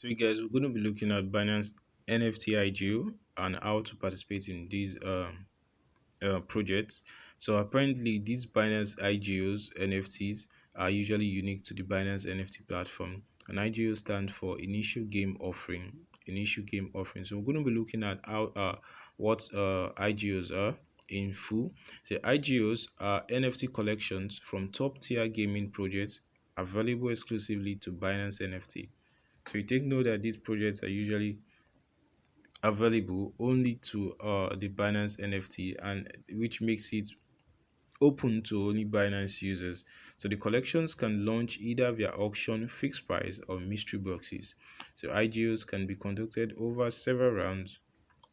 So, you guys, we're going to be looking at Binance NFT IGO and how to participate in these projects. So, apparently, these Binance IGOs NFTs are usually unique to the Binance NFT platform. And IGO stands for Initial Game Offering. Initial Game Offering. So, we're going to be looking at how what IGOs are in full. So, IGOs are NFT collections from top tier gaming projects available exclusively to Binance NFT. So you take note that these projects are usually available only to the Binance NFT, and which makes it open to only Binance users. So the collections can launch either via auction, fixed price, or mystery boxes. So IGOs can be conducted over several rounds,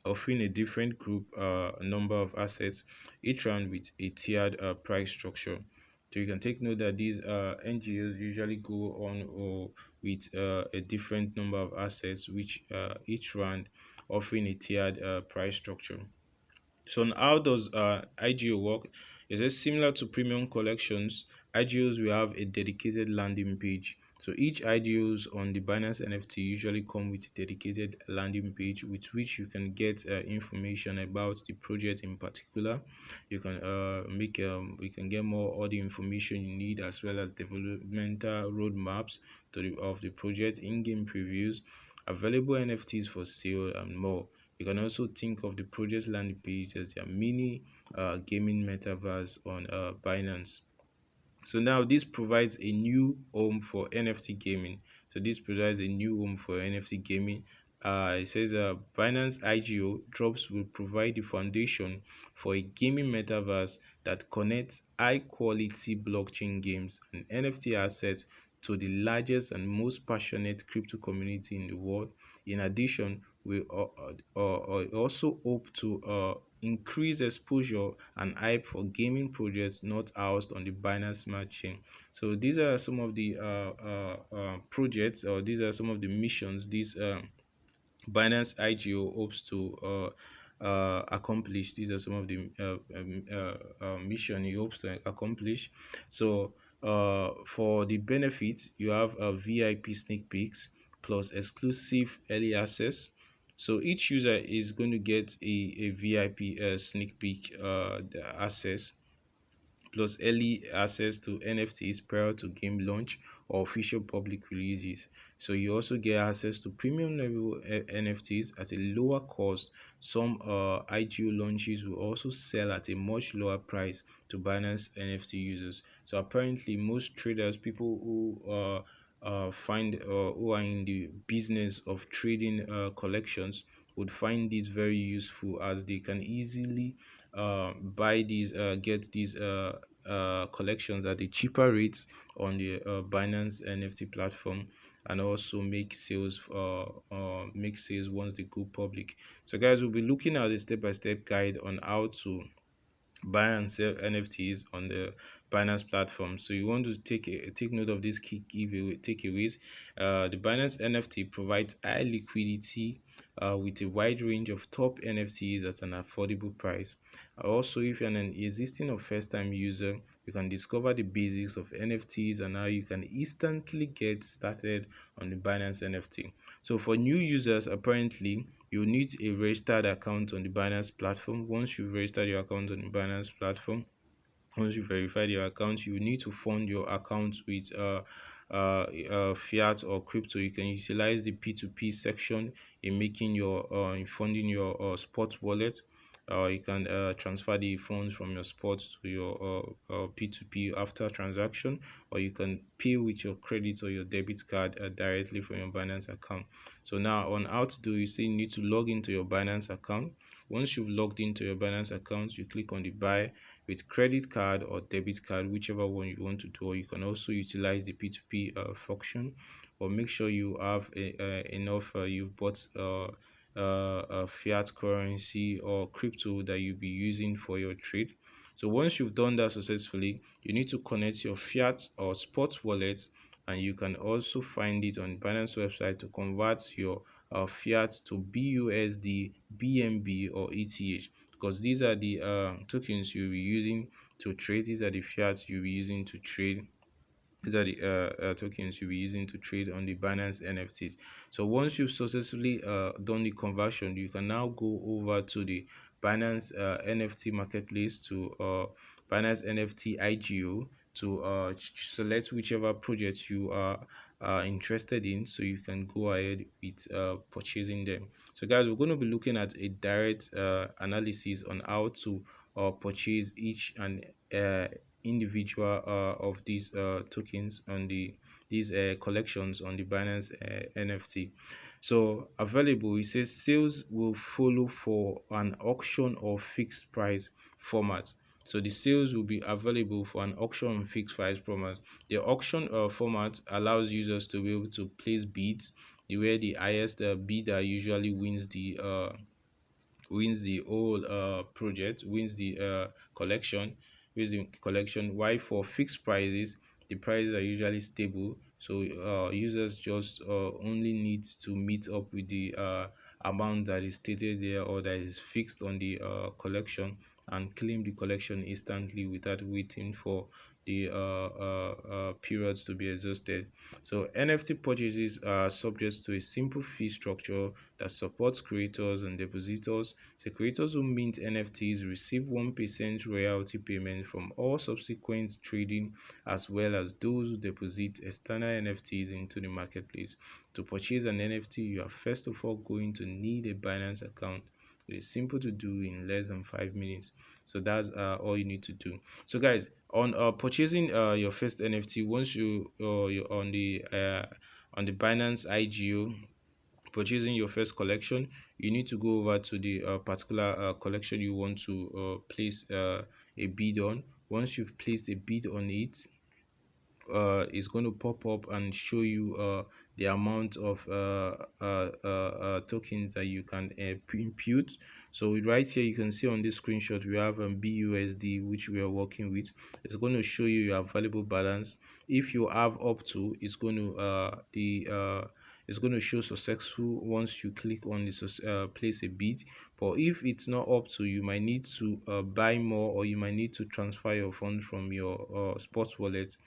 offering a different group number of assets, each round with a tiered price structure. So you can take note that these NGOs usually go on or with a different number of assets, which each round offering a tiered price structure. So how does IGO work? Is it similar to premium collections? IGOs will have a dedicated landing page. So each IGOs on the Binance NFT usually come with a dedicated landing page with which you can get information about the project in particular. You can you can get more all the information you need as well as developmental roadmaps of the project, in-game previews, available NFTs for sale and more. You can also think of the project landing page as their mini gaming metaverse on Binance. So now this provides a new home for NFT gaming. So this provides a new home for NFT gaming. It says Binance IGO drops will provide the foundation for a gaming metaverse that connects high quality blockchain games and NFT assets to the largest and most passionate crypto community in the world. In addition, we also hope to increase exposure and hype for gaming projects not housed on the Binance Smart Chain. So these are some of the projects, or these are some of the missions these Binance IGO hopes to accomplish. These are some of the mission he hopes to accomplish. So for the benefits, you have VIP sneak peeks plus exclusive early access. So each user is going to get a VIP sneak peek access plus early access to NFTs prior to game launch or official public releases. So you also get access to premium level NFTs at a lower cost. Some IGO launches will also sell at a much lower price to Binance NFT users. So apparently, most traders, people who find who are in the business of trading collections, would find this very useful as they can easily buy these get these collections at a cheaper rates on the Binance NFT platform, and also make sales once they go public. So guys, we'll be looking at a step-by-step guide on how to buy and sell NFTs on the Binance platform. So you want to take note of these key takeaways. The Binance NFT provides high liquidity with a wide range of top NFTs at an affordable price. Also, if you're an existing or first-time user, you can discover the basics of NFTs and how you can instantly get started on the Binance NFT. So for new users, apparently, you need a registered account on the Binance platform. Once you've registered your account on the Binance platform, once you verified your account, you need to fund your account with fiat or crypto. You can utilize the P2P section in making your in funding your spot wallet. You can transfer the funds from your spot to your P2P after transaction, or you can pay with your credit or your debit card directly from your Binance account. So now on how to do, you say you need to log into your Binance account. Once you've logged into your Binance account, you click on the buy with credit card or debit card, whichever one you want to do. Or you can also utilize the P2P function, or make sure you have enough you've bought fiat currency or crypto that you'll be using for your trade. So once you've done that successfully, you need to connect your fiat or spot wallet, and you can also find it on Binance website to convert your fiat to BUSD, BNB, or ETH, because these are the tokens you'll be using to trade. These are the fiats you'll be using to trade These are the tokens you'll be using to trade on the Binance NFTs. So once you've successfully done the conversion, you can now go over to the Binance NFT marketplace to Binance NFT IGO to select whichever project you are interested in, so you can go ahead with purchasing them. So guys, we're going to be looking at a direct analysis on how to purchase each and individual of these tokens on these collections on the Binance NFT. So available, it says sales will follow for an auction or fixed price format. So the sales will be available for an auction and fixed price format. The auction format allows users to be able to place bids, where the highest bidder usually wins the whole project, wins the collection. Why for fixed prices, the prices are usually stable, so users just only need to meet up with the amount that is stated there or that is fixed on the collection, and claim the collection instantly without waiting for the periods to be exhausted. So NFT purchases are subject to a simple fee structure that supports creators and depositors. So creators who mint NFTs receive 1% royalty payment from all subsequent trading, as well as those who deposit external NFTs into the marketplace. To purchase an NFT, you are first of all going to need a Binance account. It is simple to do in less than 5 minutes. So that's all you need to do. So guys, on purchasing your first NFT, once you're on the Binance IGO, purchasing your first collection, you need to go over to the particular collection you want to place a bid on. Once you've placed a bid on it, is going to pop up and show you the amount of tokens that you can impute. So right here you can see on this screenshot we have BUSD, which we are working with. It's going to show you your available balance. If you have up to, it's going to it's going to show successful once you click on this place a bid. But if it's not up to, you might need to buy more, or you might need to transfer your funds from your sports wallet.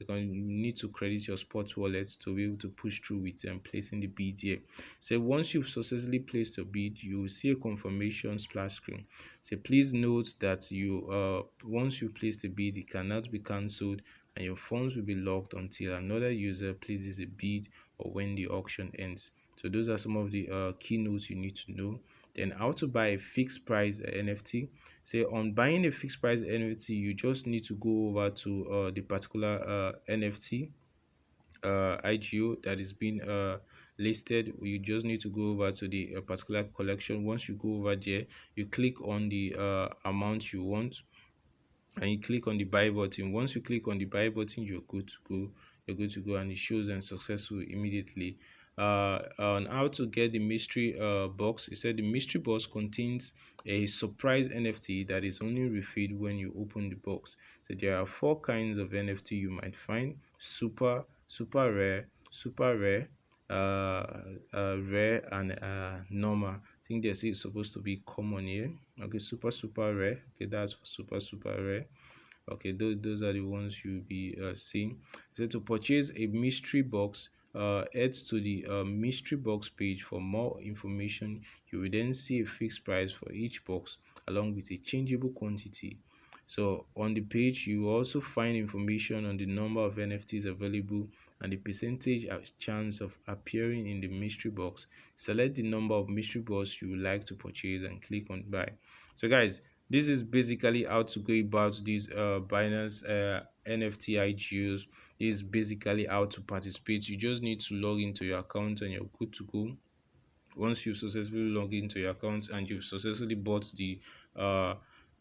You need to credit your sports wallet to be able to push through with placing the bid here. So once you've successfully placed your bid, you will see a confirmation splash screen. So please note that you once you place the bid, it cannot be cancelled, and your funds will be locked until another user places a bid or when the auction ends. So those are some of the key notes you need to know. Then how to buy a fixed price NFT. Say on buying a fixed price NFT, you just need to go over to the particular NFT IGO that is being listed. You just need to go over to the particular collection. Once you go over there, you click on the amount you want, and you click on the buy button. Once you click on the buy button, you're good to go. You're good to go, and it shows and successful immediately. On how to get the mystery box, it said the mystery box contains a surprise NFT that is only revealed when you open the box. So there are four kinds of NFT you might find: super rare, rare, and normal. I think this is supposed to be common here. Okay, super rare. Okay, that's for super rare. Okay, those are the ones you'll be seeing. So to purchase a mystery box, head to the mystery box page for more information. You will then see a fixed price for each box along with a changeable quantity. So on the page, you will also find information on the number of NFTs available and the percentage chance of appearing in the mystery box. Select the number of mystery box you would like to purchase and click on buy. So guys, this is basically how to go about these Binance NFT IGOs. This is basically how to participate. You just need to log into your account and you're good to go. Once you successfully log into your account and you've successfully bought the uh,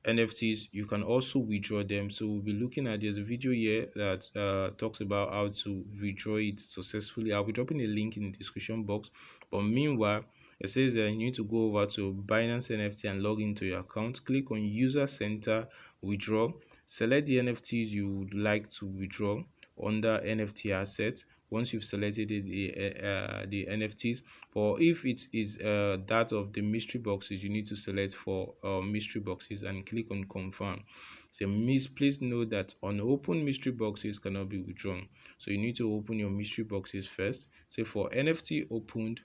NFTs, you can also withdraw them. So we'll be looking at, there's a video here that talks about how to withdraw it successfully. I'll be dropping a link in the description box. But meanwhile, it says that you need to go over to Binance NFT and log into your account. Click on User Center Withdraw. Select the NFTs you would like to withdraw under NFT assets. once you've selected the NFTs. But if it is that of the mystery boxes, you need to select for mystery boxes and click on confirm. So please note that unopened mystery boxes cannot be withdrawn. So you need to open your mystery boxes first. So for NFT opened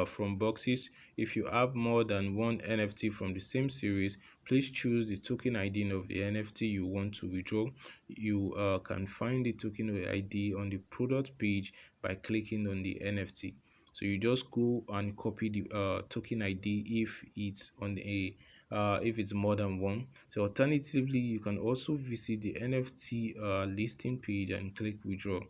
from boxes, if you have more than one NFT from the same series, please choose the token ID of the NFT you want to withdraw. You can find the token ID on the product page by clicking on the NFT. So you just go and copy the token ID if it's more than one. So alternatively, you can also visit the NFT listing page and click withdraw.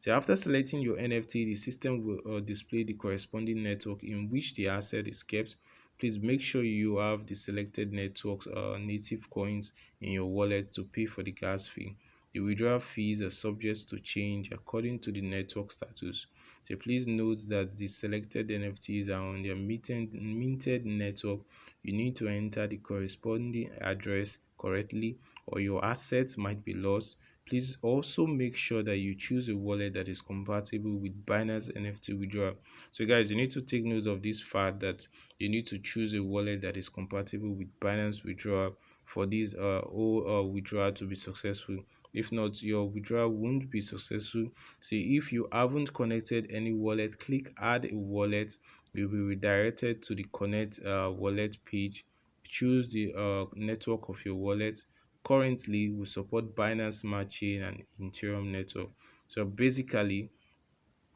So after selecting your NFT, the system will display the corresponding network in which the asset is kept. Please make sure you have the selected network's native coins in your wallet to pay for the gas fee. The withdrawal fees are subject to change according to the network status. So please note that the selected NFTs are on their minted network. You need to enter the corresponding address correctly or your assets might be lost. Please also make sure that you choose a wallet that is compatible with Binance NFT Withdrawal. So guys, you need to take note of this fact that you need to choose a wallet that is compatible with Binance Withdrawal for this all withdrawal to be successful. If not, your withdrawal won't be successful. So if you haven't connected any wallet, click add a wallet. You'll be redirected to the connect wallet page. Choose the network of your wallet. Currently, we support Binance Smart Chain and Ethereum network. So basically,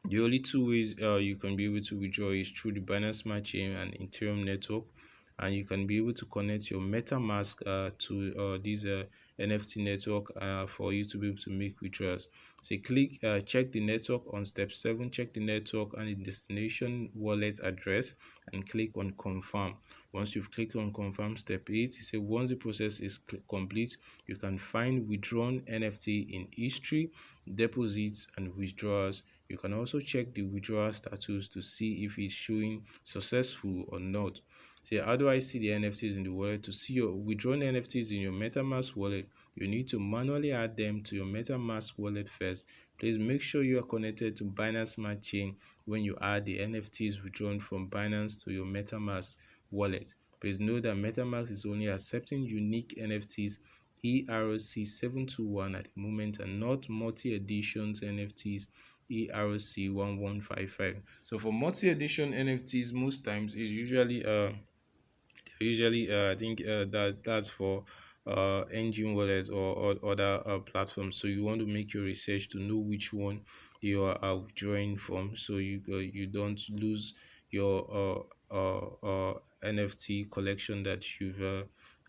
the only two ways you can be able to withdraw is through the Binance Smart Chain and Ethereum network, and you can be able to connect your MetaMask to this NFT network for you to be able to make withdrawals. So click check the network on step 7, check the network and the destination wallet address, and click on confirm. Once you've clicked on confirm, step 8, it says once the process is complete, you can find withdrawn NFT in history, deposits, and withdrawals. You can also check the withdrawal status to see if it's showing successful or not. Say, how do I see the NFTs in the wallet? To see your withdrawn NFTs in your MetaMask wallet, you need to manually add them to your MetaMask wallet first. Please make sure you are connected to Binance Smart Chain when you add the NFTs withdrawn from Binance to your MetaMask wallet. Please know that MetaMask is only accepting unique NFTs ERC721 at the moment and not multi-editions NFTs ERC1155. So for multi-edition NFTs, most times is usually I think that's for engine wallets or other platforms. So you want to make your research to know which one you are withdrawing from, so you don't lose your NFT collection that you've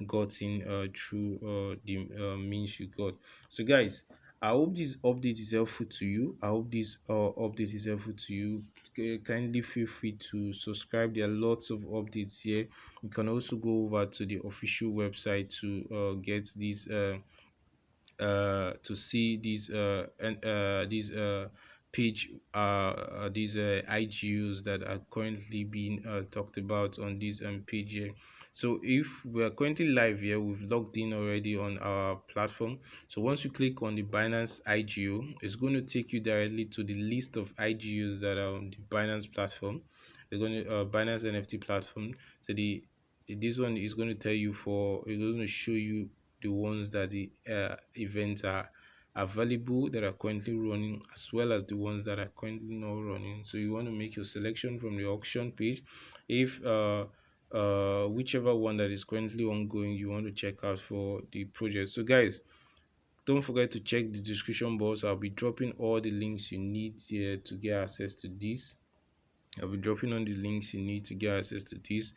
gotten through the means you got. So guys, I hope this update is helpful to you. I hope this update is helpful to you. Kindly feel free to subscribe. There are lots of updates here. You can also go over to the official website to get these to see these page these IGOs that are currently being talked about on this page here. So if we are currently live here, we've logged in already on our platform. So once you click on the Binance IGO, it's going to take you directly to the list of IGOs that are on the Binance platform. They're going to Binance NFT platform. So this one is going to tell you it's going to show you the ones that the events are available that are currently running, as well as the ones that are currently not running. So you want to make your selection from the auction page. If whichever one that is currently ongoing you want to check out for the project. So guys, don't forget to check the description box. I'll be dropping all the links you need here to get access to this. I'll be dropping on the links you need to get access to this.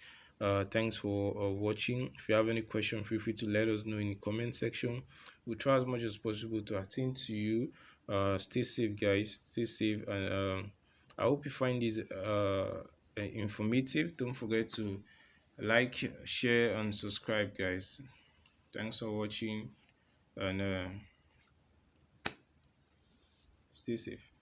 Thanks for watching. If you have any question, feel free to let us know in the comment section. We'll try as much as possible to attend to you. Stay safe, guys. Stay safe, and I hope you find this informative. Don't forget to like, share, and subscribe, guys. Thanks for watching, and stay safe.